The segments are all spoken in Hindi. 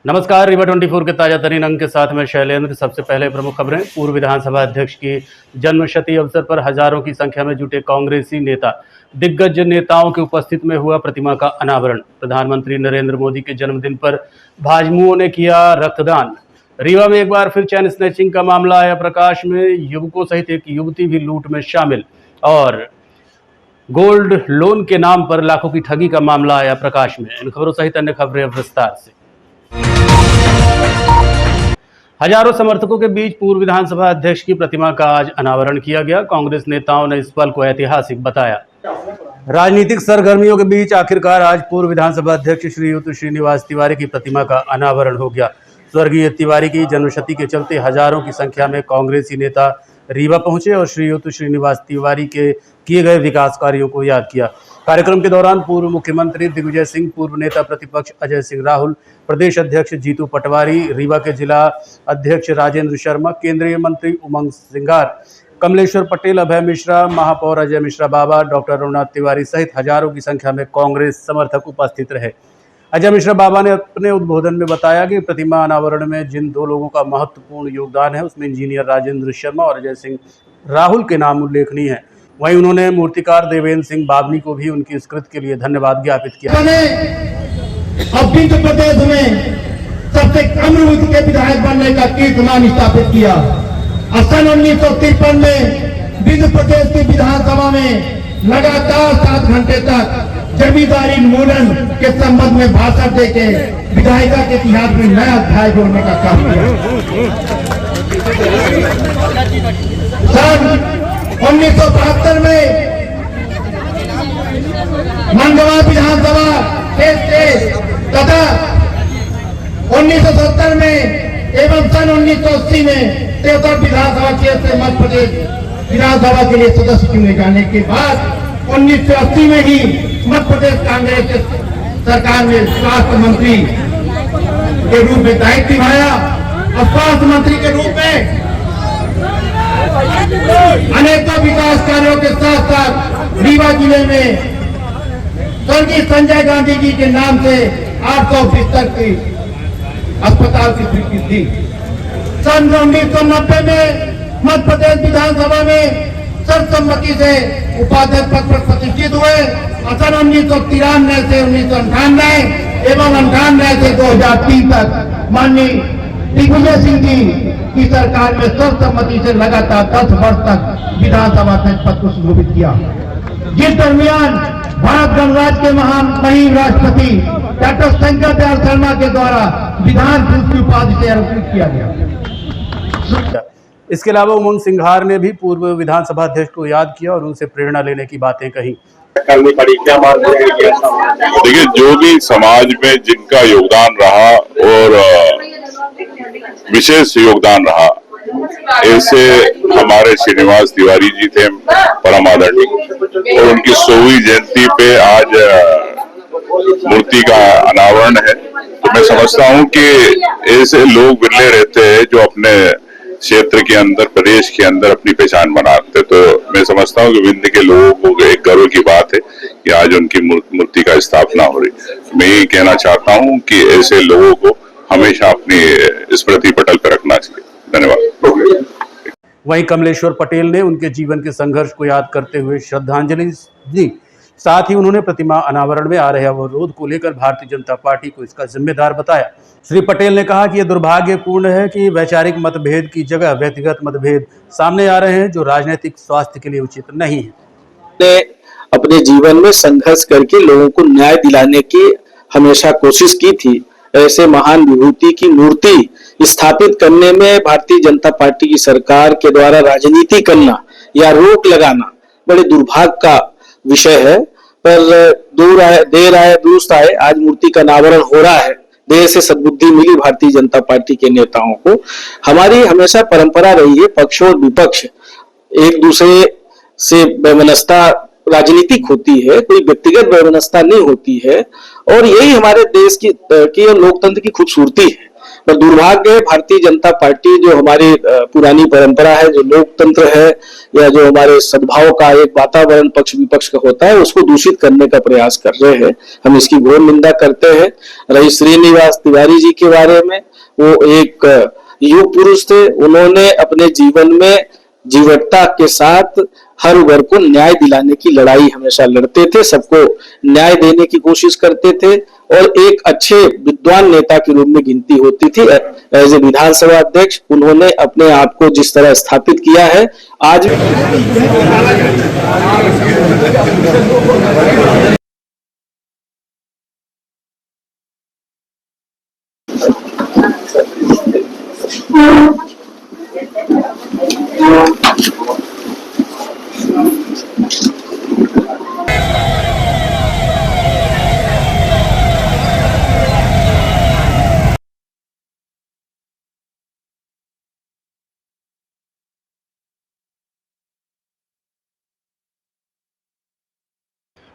नमस्कार, रीवा 24 के ताजा तरीन अंक के साथ में शैलेंद्र। सबसे पहले प्रमुख खबरें। पूर्व विधानसभा अध्यक्ष की जन्मशती अवसर पर हजारों की संख्या में जुटे कांग्रेसी नेता। दिग्गज नेताओं की उपस्थिति में हुआ प्रतिमा का अनावरण। प्रधानमंत्री नरेंद्र मोदी के जन्मदिन पर भाजयुमों ने किया रक्तदान। रीवा में एक बार फिर चैन स्नैचिंग का मामला आया प्रकाश में। युवकों सहित एक युवती भी लूट में शामिल। और गोल्ड लोन के नाम पर लाखों की ठगी का मामला आया प्रकाश में। इन खबरों सहित अन्य खबरें विस्तार से। हजारों समर्थकों के बीच पूर्व विधानसभा अध्यक्ष की प्रतिमा का आज अनावरण किया गया। कांग्रेस नेताओं ने इस पल को ऐतिहासिक बताया। राजनीतिक सरगर्मियों के बीच आखिरकार आज पूर्व विधानसभा अध्यक्ष श्रीयुत श्रीनिवास तिवारी की प्रतिमा का अनावरण हो गया। स्वर्गीय तिवारी की जन्मशती के चलते हजारों की संख्या में कांग्रेसी नेता रीवा पहुंचे और श्रीयुत श्रीनिवास तिवारी के किए गए विकास कार्यों को याद किया। कार्यक्रम के दौरान पूर्व मुख्यमंत्री दिग्विजय सिंह, पूर्व नेता प्रतिपक्ष अजय सिंह राहुल, प्रदेश अध्यक्ष जीतू पटवारी, रीवा के जिला अध्यक्ष राजेंद्र शर्मा, केंद्रीय मंत्री उमंग सिंघार, कमलेश्वर पटेल, अभय मिश्रा, महापौर अजय मिश्रा बाबा, डॉक्टर रघुनाथ तिवारी सहित हजारों की संख्या में कांग्रेस समर्थक उपस्थित रहे। अजय मिश्रा बाबा ने अपने उद्बोधन में बताया कि प्रतिमा अनावरण में जिन दो लोगों का महत्वपूर्ण योगदान है उसमें इंजीनियर राजेंद्र शर्मा और अजय सिंह राहुल के नाम उल्लेखनीय है। वहीं उन्होंने मूर्तिकार देवेंद्र सिंह बाबनी को भी उनकी इस कृत्य के लिए धन्यवाद ज्ञापित किया। अब विंध्य प्रदेश में सबसे कम उम्र के विधायक बनने का कीर्तिमान स्थापित किया। सन 1953 में विंध्य प्रदेश की विधानसभा में लगातार 7 घंटे तक जमींदारी उन्मूलन के संबंध में भाषण देके विधायिका के इतिहास में नया अध्याय जोड़ने का काम किया। सन 1972 में मंगवा विधानसभा तथा 1970 में एवं सन 1980 में 73 विधानसभा क्षेत्र से मध्य प्रदेश विधानसभा के लिए सदस्य चुने जाने के बाद 1980 में ही मध्य प्रदेश कांग्रेस सरकार ने स्वास्थ्य मंत्री के रूप में दायित्व निभाया और स्वास्थ्य मंत्री के रूप में अनेकों विकास कार्यों के साथ साथ रीवा जिले में स्वर्गीय संजय गांधी जी के नाम से 800 बिस्तर की अस्पताल की स्वीकृति थी। सन 1990 में मध्य प्रदेश विधानसभा में सर्वसम्मति से उपाध्यक्ष पद पर प्रतिष्ठित हुए और सन 1993 से 1998 एवं 98 से 2003 तक माननीय दिग्विजय सिंह जी की सरकार में सर्वसम्मति से लगातार 10 वर्ष तक विधानसभा अध्यक्ष पद को सुशोभित किया। जिस दरमियान भारत गणराज्य के महामहिम राष्ट्रपति डॉक्टर शंकर दयाल शर्मा के द्वारा विधान पुरुष की उपाधि से अलंकृत किया गया। इसके अलावा उमंग सिंघार ने भी पूर्व विधानसभा अध्यक्ष को याद किया और उनसे प्रेरणा लेने की बातें कही। देखिए, जो भी समाज में जिनका योगदान रहा और विशेष योगदान रहा, ऐसे हमारे श्रीनिवास तिवारी जी थे परम आदरणीय, और उनकी 100वीं जयंती पे आज मूर्ति का अनावरण है। तो मैं समझता हूँ कि ऐसे लोग बिरले रहते हैं जो अपने क्षेत्र के अंदर, प्रदेश के अंदर अपनी पहचान बनाते। तो मैं समझता हूँ कि विंध्य के लोगों को एक गर्व की बात है कि आज उनकी मूर्ति का स्थापना हो रही। मैं ये कहना चाहता हूँ कि ऐसे लोगों को हमेशा अपनी स्मृति पटल पर रखना चाहिए। धन्यवाद। वहीं कमलेश्वर पटेल ने उनके जीवन के संघर्ष को याद करते हुए श्रद्धांजलि दी। साथ ही उन्होंने प्रतिमा अनावरण में आ रहे अवरोध को लेकर भारतीय जनता पार्टी को इसका जिम्मेदार बताया। श्री पटेल ने कहा कि यह दुर्भाग्यपूर्ण है कि वैचारिक मतभेद की जगह व्यक्तिगत मतभेद सामने आ रहे हैं, जो राजनीतिक स्वास्थ्य के लिए उचित नहीं है। अपने जीवन में संघर्ष करके लोगों को न्याय दिलाने की हमेशा कोशिश की थी। ऐसे महान विभूति की मूर्ति स्थापित करने में भारतीय जनता पार्टी की सरकार के द्वारा राजनीति करना या रोक लगाना बड़े दुर्भाग्य का विषय है। पर देर आए दुरुस्त आए, आज मूर्ति का अनावरण हो रहा है। देर से सद्बुद्धि मिली भारतीय जनता पार्टी के नेताओं को। हमारी हमेशा परंपरा रही है पक्ष और विपक्ष एक दूसरे से वैमनस्यता राजनीतिक होती है, कोई व्यक्तिगत वैमनस्यता नहीं होती है। और यही हमारे देश की और लोकतंत्र की खूबसूरती है। पर दुर्भाग्य है भारतीय जनता पार्टी जो हमारी पुरानी परंपरा है, जो लोकतंत्र है या जो हमारे सद्भाव का एक वातावरण पक्ष विपक्ष का होता है, उसको दूषित करने का प्रयास कर रहे हैं। हम इसकी घोर निंदा करते हैं। रही श्रीनिवास तिवारी जी के बारे में, वो एक युग पुरुष थे। उन्होंने अपने जीवन में जीवटता के साथ हर वर्ग को न्याय दिलाने की लड़ाई हमेशा लड़ते थे, सबको न्याय देने की कोशिश करते थे और एक अच्छे विद्वान नेता के रूप में गिनती होती थी। एज ए विधानसभा अध्यक्ष उन्होंने अपने आप को जिस तरह स्थापित किया है, आज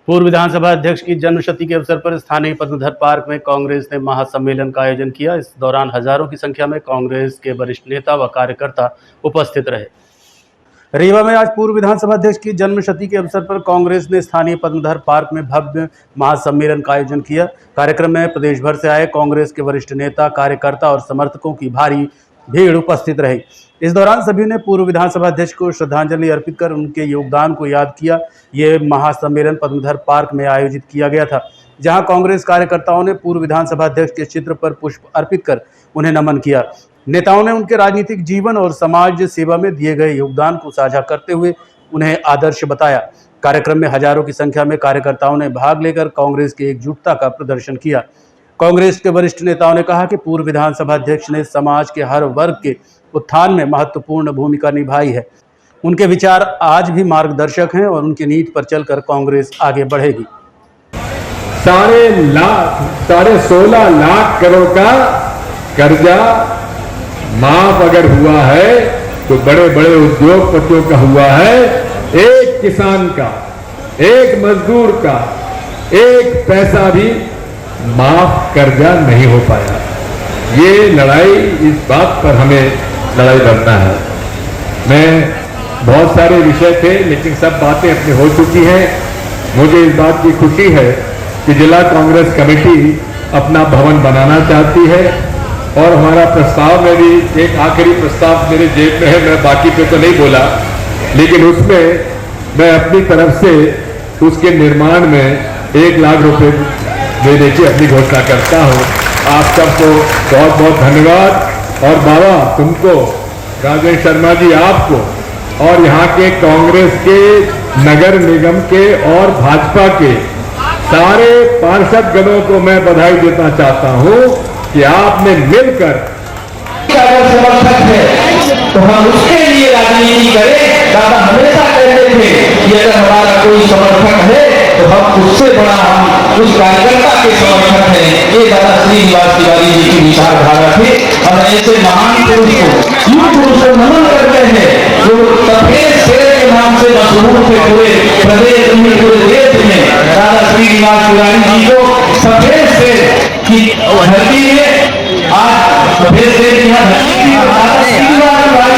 पूर्व विधानसभा अध्यक्ष की जन्मशती के अवसर पर स्थानीय पद्मधर पार्क में कांग्रेस ने महासम्मेलन का आयोजन किया। इस दौरान हजारों की संख्या में कांग्रेस के वरिष्ठ नेता व कार्यकर्ता उपस्थित रहे। रीवा में आज पूर्व विधानसभा अध्यक्ष की जन्मशती के अवसर पर कांग्रेस ने स्थानीय पद्मधर पार्क में भव्य महासम्मेलन का आयोजन किया। कार्यक्रम में प्रदेश भर से आए कांग्रेस के वरिष्ठ नेता, कार्यकर्ता और समर्थकों की भारी भीड़ उपस्थित रही। इस दौरान सभी ने पूर्व विधानसभा अध्यक्ष को श्रद्धांजलि अर्पित कर उनके योगदान को याद किया। ये महासम्मेलन पद्मधर पार्क में आयोजित किया गया था, जहां कांग्रेस कार्यकर्ताओं ने पूर्व विधानसभा अध्यक्ष के चित्र पर पुष्प अर्पित कर उन्हें नमन किया। नेताओं ने उनके राजनीतिक जीवन और समाज सेवा में दिए गए योगदान को साझा करते हुए उन्हें आदर्श बताया। कार्यक्रम में हजारों की संख्या में कार्यकर्ताओं ने भाग लेकर कांग्रेस की एकजुटता का प्रदर्शन किया। कांग्रेस के वरिष्ठ नेताओं ने कहा कि पूर्व विधानसभा अध्यक्ष ने समाज के हर वर्ग के उत्थान में महत्वपूर्ण भूमिका निभाई है। उनके विचार आज भी मार्गदर्शक हैं और उनकी नीति पर चलकर कांग्रेस आगे बढ़ेगी। 16.5 लाख करोड़ का कर्जा माफ अगर हुआ है तो बड़े बड़े उद्योगपतियों का हुआ है। एक किसान का, एक मजदूर का एक पैसा भी माफ कर्जा नहीं हो पाया। ये लड़ाई, इस बात पर हमें लड़ाई लड़ना है। मैं बहुत सारे विषय थे लेकिन सब बातें अपनी हो चुकी हैं। मुझे इस बात की खुशी है कि जिला कांग्रेस कमेटी अपना भवन बनाना चाहती है और हमारा प्रस्ताव में भी एक आखिरी प्रस्ताव मेरे जेब में है। मैं बाकी पे तो नहीं बोला, लेकिन उसमें मैं अपनी तरफ से उसके निर्माण में 1 लाख रुपए देने की अपनी घोषणा करता हूं। आप सबको बहुत बहुत धन्यवाद। और बाबा तुमको, राजेश शर्मा जी आपको, और यहाँ के कांग्रेस के, नगर निगम के और भाजपा के सारे पार्षदगणों को मैं बधाई देना चाहता हूं कि आपने मिलकर अगर समर्थक है तो हम उसके लिए राजनीति करें। दादा हमेशा कहते थे कि अगर हमारा कोई समर्थक है तो हम उससे बड़ा हम उस कार्यकर्ता के समर्थक हैं। ये दादा श्रीनिवास तिवारी जी की विचारधारा थी। और ऐसे महान पुरुष को, युग पुरुष को नमन करते हैं जो सफेद शेर के नाम से मशहूर थे पूरे प्रदेश में, पूरे देश में। दादा श्रीनिवास तिवारी जी को सफेद शेर की धरती में आज सफेद शेर की धरती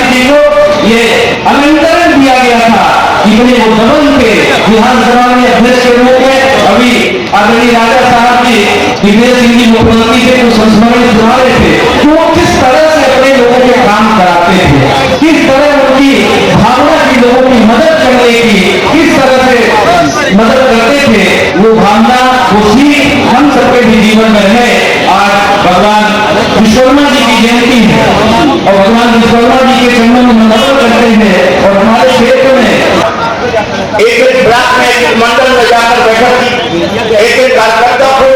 जी को ये अलंकरण दिया गया था। इतने वो दमन के विधानसभा में अध्यक्ष के रूप में अभी आदरणीय राजा साहब जी दिग्विजय सिंह जी मुख्यमंत्री थे तो संस्मरण सुना रहे थे कि वो किस तरह से अपने लोगों के काम कराते थे, किस तरह उनकी भावना की लोगों की मदद करने की किस तरह से मदद करते थे। वो भावना, वो सीख हम सबके भी जीवन में है। आज भगवान विश्वकर्मा जी की जयंती है और भगवान विश्वकर्मा जी के चरणों में नमन करते हैं। और हमारे क्षेत्र में एक ब्लॉक में, एक मंडल में जाकर बैठक की, एक कार्यकर्ता को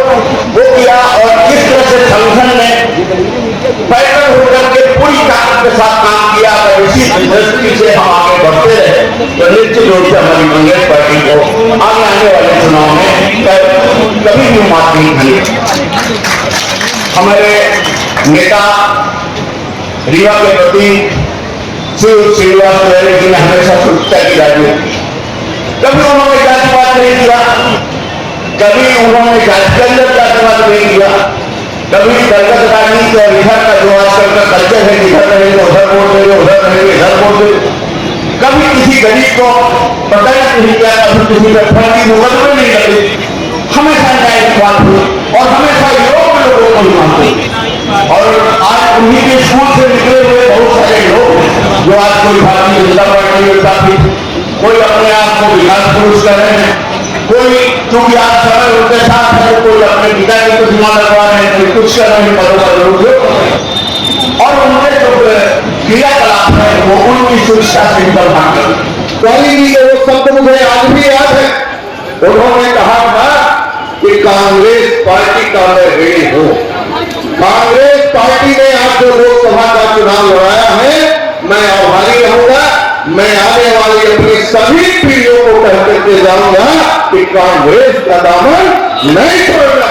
वो किया और किस तरह से संगठन ने पैदल होकर के पूरी ताकत के साथ काम किया। और इसी दृष्टि से हम आगे बढ़ते रहे तो निश्चित रूप से हमारी कांग्रेस पार्टी को आने वाले चुनाव में कभी भी मात नहीं खानी। हमारे नेता रीवा के प्रति श्रीनिवास तिवारी जी ने हमेशा शुद्धता की राजनीति, कभी उन्होंने जातिवाद नहीं किया, कभी उन्होंने जाति के अंदर जातिवाद नहीं किया। कभी दलगत राजनीति और इधर का जो आजकल का कल्चर है, इधर रहेंगे उधर वोट देंगे, उधर रहेंगे इधर वोट देंगे, कभी किसी गरीब को पता नहीं किया, कभी किसी पर फर्जी मुकदमे नहीं लगे, हमेशा न्यायवाद हुए और हमेशा योग्य लोगों को मानते। और आज उन्हीं के स्कूल से निकले हुए बहुत सारे लोग जो आज कोई भारतीय जनता पार्टी में साथी, कोई अपने आप को विकास पुरुष कर रहे हैं, कोई चूंकि आज समय उनके साथ है, कोई अपने पिता की प्रतिमा लगवा रहे हैं, कोई कुछ कर रहे हैं पदों पर लोग, और उनके जो क्रियाकलाप है वो उनकी सुरक्षा से निकल भाग गांधी जी के वो शब्द मुझे आज भी याद है। उन्होंने कहा था कि कांग्रेस पार्टी का मैं ऋणी हूं। कांग्रेस पार्टी ने आज जो लोकसभा का चुनाव लड़ाया है, मैं आभारी रहूंगा। मैं आने वाली अपनी सभी पीढ़ियों को कह करके जाऊंगा कि कांग्रेस का दामन नहीं छोड़ना।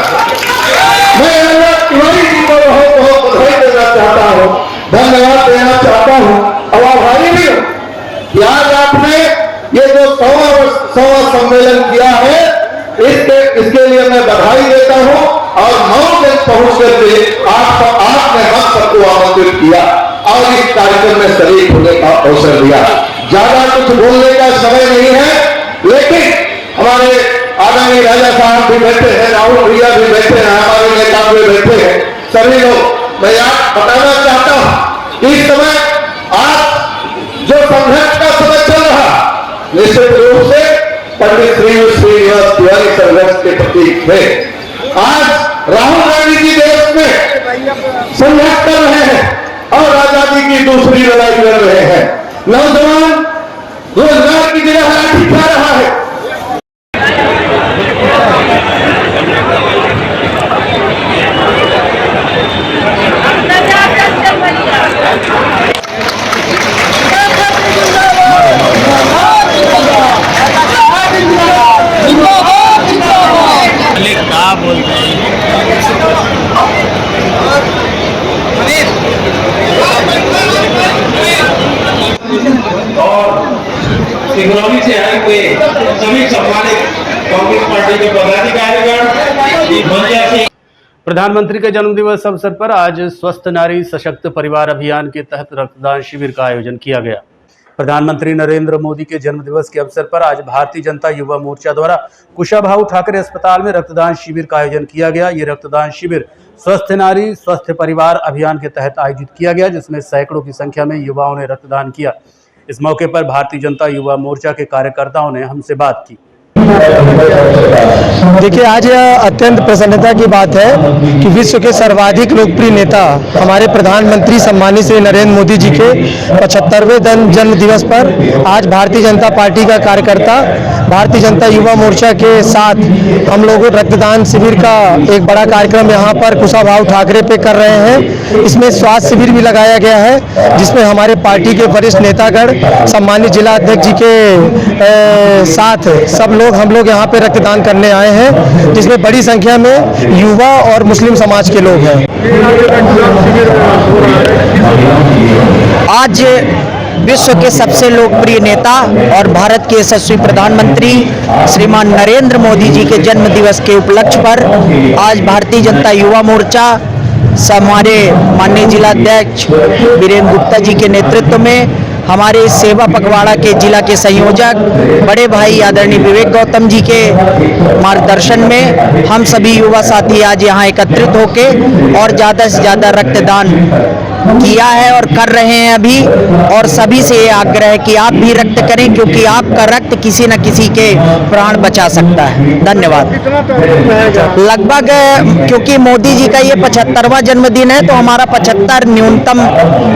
मैं अल्लाह तिवारी जी को बहुत बहुत बधाई देना चाहता हूं, धन्यवाद देना चाहता हूं और आभारी भी हूं कि आज आपने ये जो 100वां सम्मेलन किया है, इसके लिए मैं बधाई देता हूं और 9 दिन पहुंच करके आपने हम सबको आमंत्रित किया और इस कार्यक्रम में शरीक होने का अवसर दिया। ज्यादा कुछ बोलने का समय नहीं है, लेकिन हमारे आदरणीय राजा साहब भी बैठे हैं, राहुल भैया भी बैठे हैं, हमारे नेता भी बैठे हैं, सभी लोग। मैं आप बताना चाहता हूं इस समय आज जो संघर्ष का समय चल रहा, निश्चित रूप से पंडित श्रीनिवास तिवारी संघर्ष के प्रतीक थे। आज राहुल गांधी जी देश में संघर्ष कर रहे हैं और आजादी की दूसरी लड़ाई लड़ रहे हैं। नौजवान रोजगार की जगह लाठी खा रहा है। सिंगरौली से आए हुए सभी सम्मानित कांग्रेस पार्टी के पदाधिकारीगण। प्रधानमंत्री के जन्मदिवस अवसर पर आज स्वस्थ नारी सशक्त परिवार अभियान के तहत रक्तदान शिविर का आयोजन किया गया। प्रधानमंत्री नरेंद्र मोदी के जन्मदिवस के अवसर पर आज भारतीय जनता युवा मोर्चा द्वारा कुशाभाऊ ठाकरे अस्पताल में रक्तदान शिविर का आयोजन किया गया। ये रक्तदान शिविर स्वस्थ नारी स्वस्थ परिवार अभियान के तहत आयोजित किया गया, जिसमें सैकड़ों की संख्या में युवाओं ने रक्तदान किया। इस मौके पर भारतीय जनता युवा मोर्चा के कार्यकर्ताओं ने हमसे बात की। देखिए, आज अत्यंत प्रसन्नता की बात है कि विश्व के सर्वाधिक लोकप्रिय नेता हमारे प्रधानमंत्री सम्मानित श्री नरेंद्र मोदी जी के 75वें जन्म दिवस पर आज भारतीय जनता पार्टी का कार्यकर्ता भारतीय जनता युवा मोर्चा के साथ हम लोग रक्तदान शिविर का एक बड़ा कार्यक्रम यहाँ पर कुशाभाऊ ठाकरे पे कर रहे हैं। इसमें स्वास्थ्य शिविर भी लगाया गया है, जिसमें हमारे पार्टी के वरिष्ठ नेतागण सम्मानित जिला अध्यक्ष जी के साथ सब लोग हम लोग यहाँ पे रक्तदान करने आए हैं, जिसमें बड़ी संख्या में युवा और मुस्लिम समाज के लोग हैं। आज विश्व के सबसे लोकप्रिय नेता और भारत के यशस्वी प्रधानमंत्री श्रीमान नरेंद्र मोदी जी के जन्म दिवस के उपलक्ष्य पर आज भारतीय जनता युवा मोर्चा हमारे माननीय जिलाध्यक्ष वीरेंद्र गुप्ता जी के नेतृत्व में हमारे सेवा पखवाड़ा के जिला के संयोजक बड़े भाई आदरणीय विवेक गौतम जी के मार्गदर्शन में हम सभी युवा साथी आज यहाँ एकत्रित होके और ज़्यादा से ज़्यादा रक्तदान किया है और कर रहे हैं अभी। और सभी से ये आग्रह है कि आप भी रक्त करें, क्योंकि आपका रक्त किसी न किसी के प्राण बचा सकता है। धन्यवाद। लगभग क्योंकि मोदी जी का ये 75वां जन्मदिन है, तो हमारा 75 न्यूनतम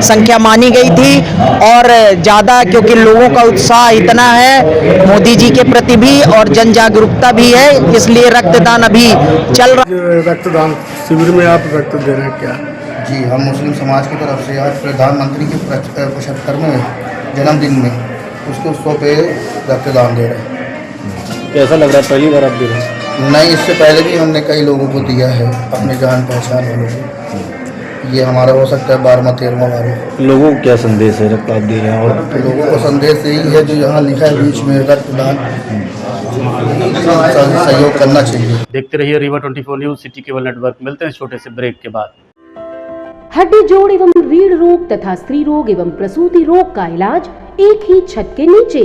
संख्या मानी गई थी और ज़्यादा क्योंकि लोगों का उत्साह इतना है मोदी जी के प्रति भी और जन जागरूकता भी है, इसलिए रक्तदान अभी चल रहा। रक्तदान शिविर में आप रक्त दे रहे हैं क्या? जी, हम मुस्लिम समाज की तरफ से आज प्रधानमंत्री के 75वें जन्मदिन में उसके उत्सव पे रक्तदान दे रहे हैं। कैसा लग रहा है? पहली बार आप दे रहे हैं? नहीं, इससे पहले भी हमने कई लोगों को दिया है, अपने जान पहचान वालों को। ये हमारा हो सकता है 12वां 13वां बार। लोगों को क्या संदेश है रक्तदान दे रहे हैं? और तो लोगों को संदेश यही है जो यहाँ लिखा है बीच में रक्तदान सहयोग करना चाहिए। देखते रहिए Rewa 24 news city cable network. मिलते हैं छोटे से ब्रेक के बाद। हड्डी जोड़ एवं रीढ़ रोग तथा स्त्री रोग एवं प्रसूति रोग का इलाज एक ही छत के नीचे।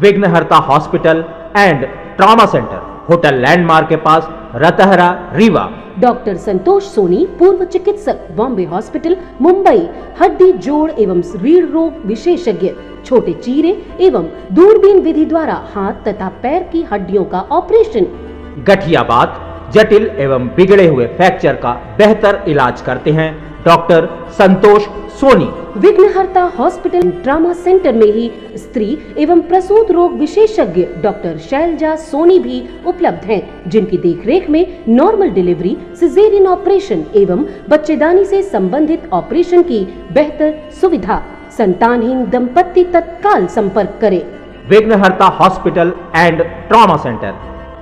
विघ्नहर्ता hospital and trauma centre, hotel landmark के पास, रतहरा, रीवा। डॉक्टर संतोष सोनी, पूर्व चिकित्सक, बॉम्बे हॉस्पिटल, मुंबई। हड्डी जोड़ एवं रीढ़ रोग विशेषज्ञ, छोटे चीरे एवं दूरबीन विधि द्वारा हाथ तथा पैर की हड्डियों का ऑपरेशन। गठियाबात, जटिल एवं बिगड़े हुए फ्रैक्चर का बेहतर इलाज करते हैं डॉक्टर संतोष सोनी। विघ्नहर्ता हॉस्पिटल ट्रॉमा सेंटर में ही स्त्री एवं प्रसूत रोग विशेषज्ञ डॉक्टर शैलजा सोनी भी उपलब्ध हैं, जिनकी देखरेख में नॉर्मल डिलीवरी, सिजेरियन ऑपरेशन एवं बच्चेदानी से संबंधित ऑपरेशन की बेहतर सुविधा। संतानहीन दंपत्ति तत्काल संपर्क करें। विघ्नहर्ता hospital and trauma centre,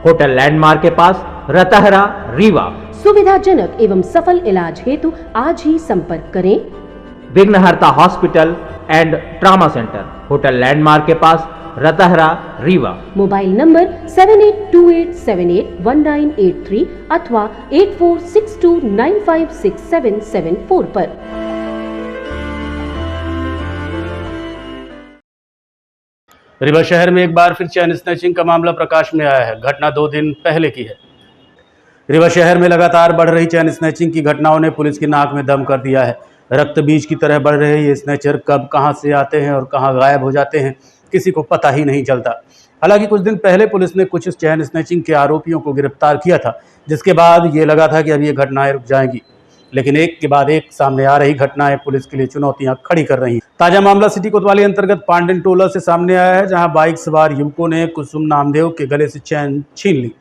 hotel landmark के पास, रतहरा, रीवा। सुविधाजनक एवं सफल इलाज हेतु आज ही संपर्क करें। विघ्नहर्ता hospital and trauma centre, hotel landmark के पास, रतहरा, रीवा। मोबाइल नंबर 7828781983 अथवा 8462956774 पर। रीवा शहर में एक बार फिर चैन स्नैचिंग का मामला प्रकाश में आया है। घटना 2 दिन पहले की है। रीवा शहर में लगातार बढ़ रही चैन स्नैचिंग की घटनाओं ने पुलिस की नाक में दम कर दिया है। रक्त बीज की तरह बढ़ रहे ये स्नैचर कब कहां से आते हैं और कहां गायब हो जाते हैं, किसी को पता ही नहीं चलता। हालांकि कुछ दिन पहले पुलिस ने कुछ चैन स्नैचिंग के आरोपियों को गिरफ्तार किया था, जिसके बाद ये लगा था कि अब ये घटनाएं रुक जाएंगी, लेकिन एक के बाद एक सामने आ रही घटनाएं पुलिस के लिए चुनौतियां खड़ी कर रही हैं। ताजा मामला सिटी कोतवाली अंतर्गत पांडेन टोला से सामने आया है, जहां बाइक सवार युवकों ने कुसुम नामदेव के गले से चैन छीन ली।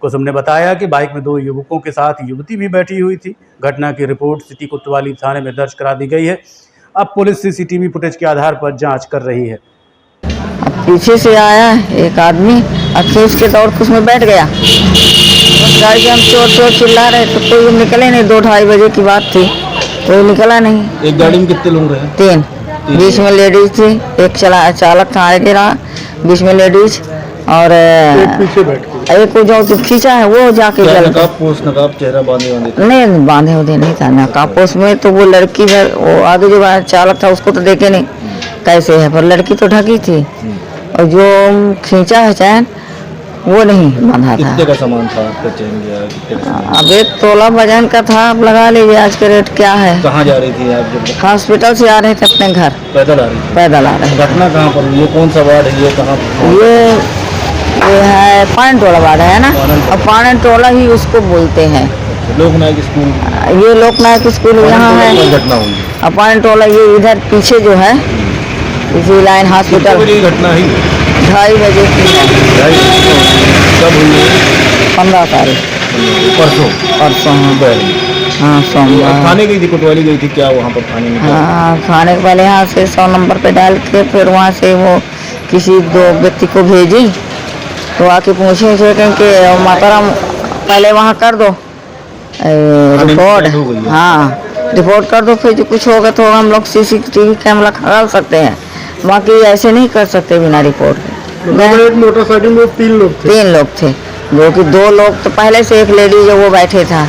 कुसुम ने बताया कि बाइक में 2 युवकों के साथ युवती भी बैठी हुई थी। घटना की रिपोर्ट सिटी कोतवाली थाने में दर्ज करा दी गई है। अब पुलिस सीसीटीवी फुटेज के आधार पर जांच कर रही है। पीछे से आया एक आदमी और खींच के दौड़ उसमें बैठ गया। गाड़ी के हम चोर चोर चिल्ला रहे तो कोई निकले नहीं। 2-2:30 बजे की बात थी, कोई निकला नहीं। एक गाड़ी में कितने लोग रहे? 3। बीच में लेडीज थी, एक चालक था आगे रहा, बीच में लेडीज और पीछे बैठ के एक को जो खींचा है वो जाके नकाब चेहरा बांधे नहीं, बांधे होते नहीं था नकाब पोस्ट में। तो वो लड़की वो आगे जो चालक था उसको तो देखे नहीं कैसे है, पर लड़की तो ढकी थी। और जो खींचा है चैन वो नहीं बांधा था। कितने का सामान था आपका चैन गया? अब 1 तोला वजन का था। अब लगा लीजिए आज के रेट क्या है। कहाँ जा रही थी आप? जब हॉस्पिटल से आ रहे थे अपने घर। पैदल आ रही थी? पैदल आ रहे। घटना कहाँ पर? ये कौन सा वार्ड है? ये कहाँ? ये है पान टोला वार्ड है ना, और पान टोला ही उसको बोलते हैं। लोकनायक स्कूल, ये लोकनायक स्कूल यहाँ है। घटना हुई पान टोला ये इधर पीछे जो है इसी लाइन हॉस्पिटल। घटना ही 2:30 बजे की है। कब हुई? 15 तारीख, परसों। हाँ सोमवार। थाने गई थी, कोतवाली गई थी क्या वहाँ पर थाने में? हाँ, थाने के पहले यहाँ से 100 नंबर पे डाल के फिर वहाँ से वो किसी 2 व्यक्ति को भेजी तो आके पूछे क्योंकि माताराम पहले वहाँ कर दो रिपोर्ट। हाँ, रिपोर्ट कर दो, फिर जो कुछ होगा तो हम लोग CCTV कैमरा खंगाल सकते हैं, बाकी ऐसे नहीं कर सकते बिना रिपोर्ट के। मोटरसाइकिल में 3 लोग थे। 3 लोग थे, जो कि 2 लोग तो पहले से, एक लेडीज वो बैठे था।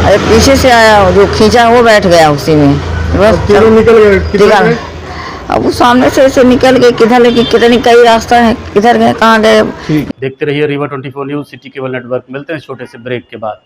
अरे पीछे से आया जो खींचा वो बैठ गया उसी में, बस निकल गए। अब वो सामने से ऐसे निकल गए, किधर लेके कितनी कई रास्ता है, किधर गए कहाँ गए। देखते रहिए Rewa 24 news city cable network. मिलते हैं छोटे से ब्रेक के बाद।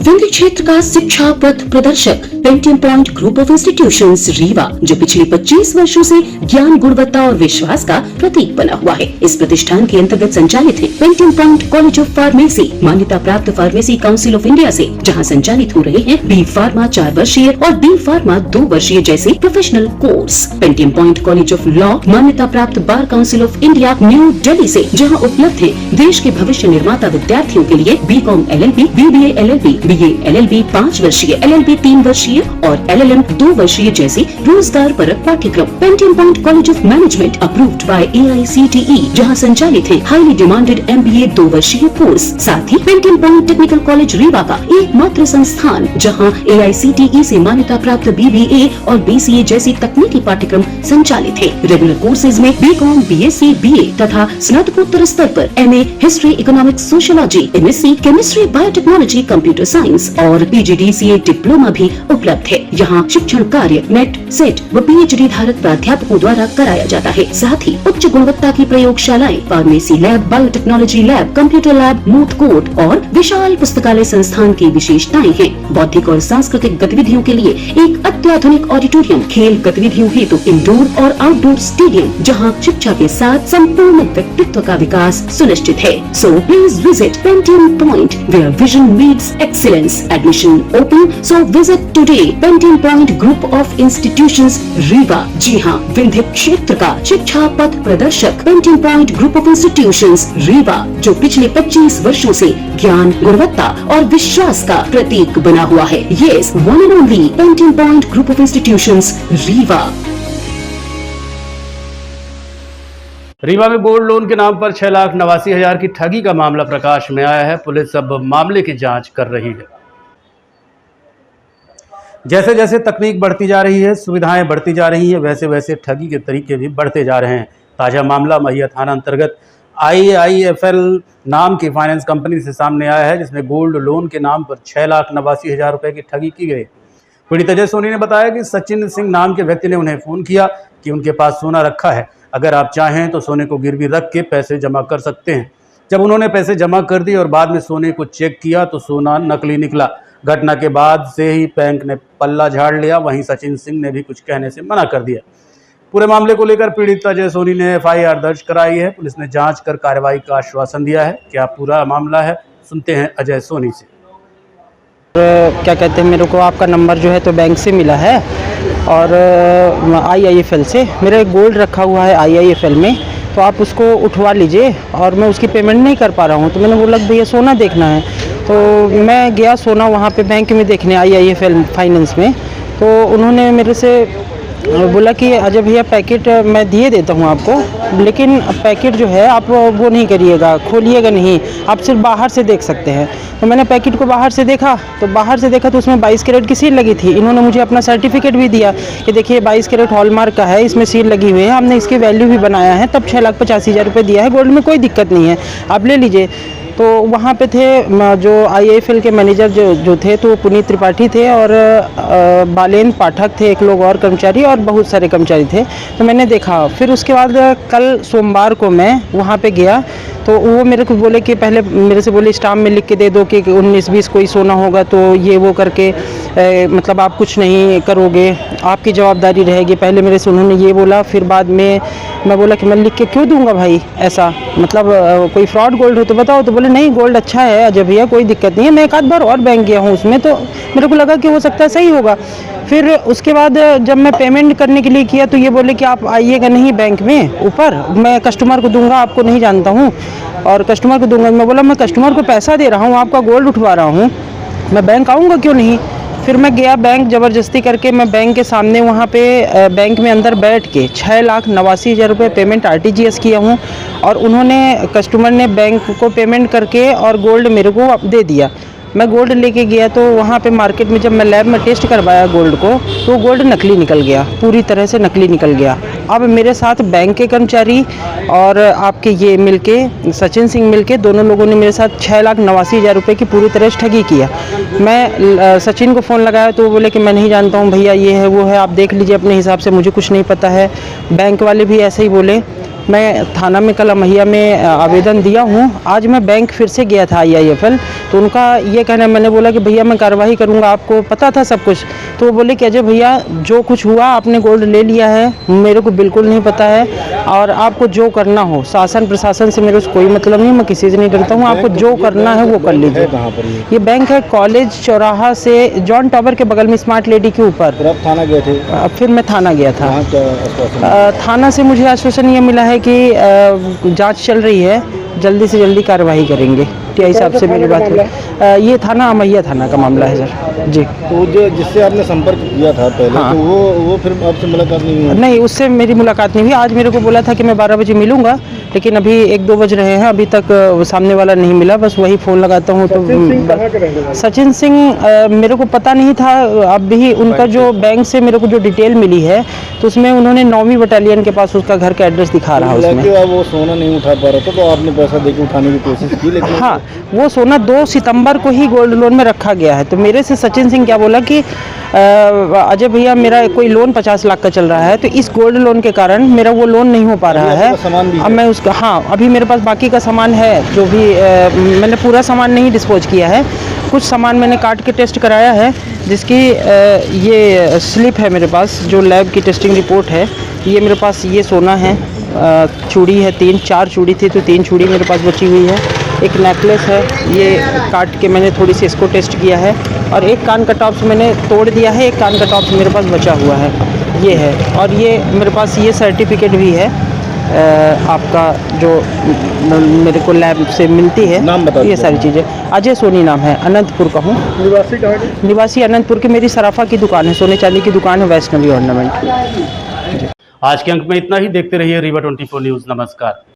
विंध्य क्षेत्र का शिक्षा पथ प्रदर्शक Pentium point group of institutions Rewa, जो पिछले 25 वर्षों से ज्ञान, गुणवत्ता और विश्वास का प्रतीक बना हुआ है। इस प्रतिष्ठान के अंतर्गत संचालित है Pentium point college of pharmacy, मान्यता प्राप्त फार्मेसी काउंसिल ऑफ इंडिया से, जहां संचालित हो रहे हैं बी फार्मा 4 वर्षीय और डी फार्मा 2 वर्षीय जैसे professional course. Pentium point college of law, मान्यता प्राप्त bar council of India new Delhi से, जहाँ उपलब्ध है देश के भविष्य निर्माता विद्यार्थियों के लिए BCom LLB, BBA LLB, BA LLB 5 वर्षीय, LLB 3 वर्षीय और LLM 2 वर्षीय जैसे रोजगार परक पाठ्यक्रम। Pentium point college of management approved by AICTE, जहां संचालित है हाईली डिमांडेड MBA 2 वर्षीय कोर्स। साथ ही Pentium point technical college Rewa का एकमात्र संस्थान जहां AICTE से मान्यता प्राप्त BBA और BCA जैसी तकनीकी पाठ्यक्रम संचालित है। रेगुलर कोर्सेज में BCom, BSc, BA तथा स्नातकोत्तर स्तर पर MA history, economics, sociology, MSc chemistry, biotechnology, computer science और PGDCA डिप्लोमा भी उपलब्ध है। यहाँ शिक्षण कार्य नेट, सेट व PhD धारक प्राध्यापकों द्वारा कराया जाता है। साथ ही उच्च गुणवत्ता की प्रयोगशालाएं, pharmacy lab, biotechnology lab, computer lab, moot court और विशाल पुस्तकालय संस्थान की विशेषताएं हैं। बौद्धिक और सांस्कृतिक गतिविधियों के लिए एक अत्याधुनिक ऑडिटोरियम, खेल गतिविधियों हेतु इंडोर और आउटडोर स्टेडियम, जहां शिक्षा के साथ संपूर्ण व्यक्तित्व का विकास सुनिश्चित है। So please visit Pentium point where vision meets excellence. Admission open, so visit today Pentium point group of institutions Rewa. जी हाँ, विंध्य क्षेत्र का शिक्षा पथ प्रदर्शक Pentium point group of institutions Rewa, जो पिछले 25 वर्षों से ज्ञान, गुणवत्ता और विश्वास का प्रतीक बना हुआ है। Yes, one and only Pentium point group of institutions Rewa. Rewa में गोल्ड लोन के नाम पर 6,89,000 की ठगी का मामला प्रकाश में आया है। पुलिस अब मामले की जांच कर रही है। जैसे जैसे तकनीक बढ़ती जा रही है, सुविधाएं बढ़ती जा रही हैं, वैसे वैसे ठगी के तरीके भी बढ़ते जा रहे हैं। ताज़ा मामला महिया थाना अंतर्गत IIFL नाम की फाइनेंस कंपनी से सामने आया है, जिसमें गोल्ड लोन के नाम पर 6,89,000 रुपये की ठगी की गई। पीड़ित अजय सोनी ने बताया कि सचिन सिंह नाम के व्यक्ति ने उन्हें फ़ोन किया कि उनके पास सोना रखा है, अगर आप चाहें तो सोने को गिरवी रख के पैसे जमा कर सकते हैं। जब उन्होंने पैसे जमा कर दिए और बाद में सोने को चेक किया तो सोना नकली निकला। घटना के बाद से ही बैंक ने पल्ला झाड़ लिया। वहीं सचिन सिंह ने भी कुछ कहने से मना कर दिया। पूरे मामले को लेकर पीड़ित अजय सोनी ने FIR दर्ज कराई है। पुलिस ने जांच कर कार्रवाई का आश्वासन दिया है। क्या पूरा मामला है, सुनते हैं अजय सोनी से। क्या कहते हैं, मेरे को आपका नंबर जो है तो बैंक से मिला है और IIFL से। मेरा एक गोल्ड रखा हुआ है IIFL में, तो आप उसको उठवा लीजिए और मैं उसकी पेमेंट नहीं कर पा रहा हूँ। तो मैंने बोला कि भैया सोना देखना है, तो मैं गया सोना वहाँ पे बैंक में देखने IIFL फाइनेंस में। तो उन्होंने मेरे से बोला कि अजय भैया पैकेट मैं दिए देता हूँ आपको, लेकिन पैकेट जो है आप वो नहीं करिएगा, खोलिएगा नहीं, आप सिर्फ बाहर से देख सकते हैं। तो मैंने पैकेट को बाहर से देखा तो उसमें 22 कैरेट की सील लगी थी। इन्होंने मुझे अपना सर्टिफिकेट भी दिया कि देखिए 22 कैरेट हॉलमार्क का है, इसमें सील लगी हुई है, हमने इसकी वैल्यू भी बनाया है, तब 6,85,000 रुपये दिया है। गोल्ड में कोई दिक्कत नहीं है, आप ले लीजिए। तो वहाँ पे थे जो IIFL के मैनेजर जो थे, तो पुनीत त्रिपाठी थे और बालेन पाठक थे, एक लोग और कर्मचारी, और बहुत सारे कर्मचारी थे। तो मैंने देखा। फिर उसके बाद कल सोमवार को मैं वहाँ पे गया, तो वो मेरे को बोले कि पहले मेरे से बोले स्टाम्प में लिख के दे दो कि 19-20 कोई सोना होगा तो ये वो करके मतलब आप कुछ नहीं करोगे, आपकी जवाबदारी रहेगी। पहले मेरे से उन्होंने ये बोला, फिर बाद में मैं बोला कि मैं लिख के क्यों दूंगा भाई, ऐसा मतलब कोई फ्रॉड गोल्ड हो तो बताओ। तो बोले नहीं गोल्ड अच्छा है अजय भैया, कोई दिक्कत नहीं है। मैं एक आध बार और बैंक गया हूँ उसमें, तो मेरे को लगा कि हो सकता है सही होगा। फिर उसके बाद जब मैं पेमेंट करने के लिए किया तो ये बोले कि आप आइएगा नहीं बैंक में ऊपर, मैं कस्टमर को दूंगा, आपको नहीं जानता हूँ और कस्टमर को दूंगा। मैं बोला मैं कस्टमर को पैसा दे रहा हूँ, आपका गोल्ड उठवा रहा हूँ, मैं बैंक आऊँगा क्यों नहीं। फिर मैं गया बैंक, ज़बरदस्ती करके मैं बैंक के सामने वहाँ पे बैंक में अंदर बैठ के 6,89,000 रुपये पेमेंट RTGS किया हूँ और उन्होंने कस्टमर ने बैंक को पेमेंट करके और गोल्ड मेरे को दे दिया। मैं गोल्ड लेके गया तो वहाँ पे मार्केट में जब मैं लैब में टेस्ट करवाया गोल्ड को, तो गोल्ड नकली निकल गया, पूरी तरह से नकली निकल गया। अब मेरे साथ बैंक के कर्मचारी और आपके ये मिलके सचिन सिंह मिलके दोनों लोगों ने मेरे साथ 6,89,000 रुपये की पूरी तरह ठगी किया। मैं सचिन को फ़ोन लगाया तो वो बोले कि मैं नहीं जानता हूँ भैया, ये है वो है, आप देख लीजिए अपने हिसाब से, मुझे कुछ नहीं पता है। बैंक वाले भी ऐसे ही बोले। मैं थाना में कल महिया में आवेदन दिया हूँ। आज मैं बैंक फिर से गया था IIFL, तो उनका ये कहना है, मैंने बोला कि भैया मैं कार्रवाई करूँगा, आपको पता था सब कुछ। तो वो बोले कि अजय भैया जो कुछ हुआ आपने गोल्ड ले लिया है, मेरे को बिल्कुल नहीं पता है और आपको जो करना हो, शासन प्रशासन से मेरे कोई मतलब नहीं, मैं किसी से नहीं डरता हूँ, आपको जो करना है वो कर लीजिए। ये बैंक है कॉलेज चौराहा से जॉन टावर के बगल में, स्मार्ट लेडी के ऊपर। थाना गए थे? फिर मैं थाना गया था। थाना से मुझे आश्वासन ये मिला है कि जांच चल रही है, जल्दी से जल्दी कार्रवाई करेंगे। टी आई साहब से मेरी बात हुई। ये थाना अमैया थाना का मामला है सर जी। तो जो जिससे आपने संपर्क किया था पहले, हाँ। तो वो फिर आपसे मुलाकात नहीं हुई? नहीं, उससे मेरी मुलाकात नहीं हुई। आज मेरे को बोला था कि मैं 12 बजे मिलूंगा, लेकिन अभी 1-2 बज रहे हैं, अभी तक सामने वाला नहीं मिला। बस वही फ़ोन लगाता हूँ तो सचिन सिंह मेरे को पता नहीं था। अब भी उनका जो बैंक से मेरे को जो डिटेल मिली है तो उसमें उन्होंने 9वीं बटालियन के पास उसका घर का एड्रेस दिखा रहा है उसमें। वो सोना नहीं उठा पा रहा था तो आपने पैसा देके उठाने की कोशिश की, लेकिन हाँ, वो सोना 2 सितंबर को ही गोल्ड लोन में रखा गया है। तो मेरे से सचिन सिंह क्या बोला कि अजय भैया मेरा कोई लोन 50 लाख का चल रहा है, तो इस गोल्ड लोन के कारण मेरा वो लोन नहीं हो पा रहा है। अब मैं उसका, हाँ, अभी मेरे पास बाकी का सामान है जो भी मैंने पूरा सामान नहीं डिस्पोज किया है। कुछ सामान मैंने काट के टेस्ट कराया है, जिसकी ये स्लिप है मेरे पास, जो लैब की टेस्टिंग रिपोर्ट है। ये मेरे पास ये सोना है, चूड़ी है 4 चूड़ी थी तो 3 चूड़ी मेरे पास बची हुई है। एक नेकलेस है, ये काट के मैंने थोड़ी सी इसको टेस्ट किया है, और एक कान का टॉप्स मैंने तोड़ दिया है, एक कान का टॉप्स मेरे पास बचा हुआ है, ये है। और ये मेरे पास ये सर्टिफिकेट भी है आपका, जो मेरे को लैब से मिलती है। नाम बता ये सारी चीज़ें। अजय सोनी नाम है, अनंतपुर का हूँ। निवासी कहाँ के? निवासी अनंतपुर की। मेरी सराफा की दुकान है, सोने चांदी की दुकान है, वैष्णवी ऑर्नामेंट। आज के अंक में इतना ही। देखते रहिए रीवा 24 न्यूज़। नमस्कार।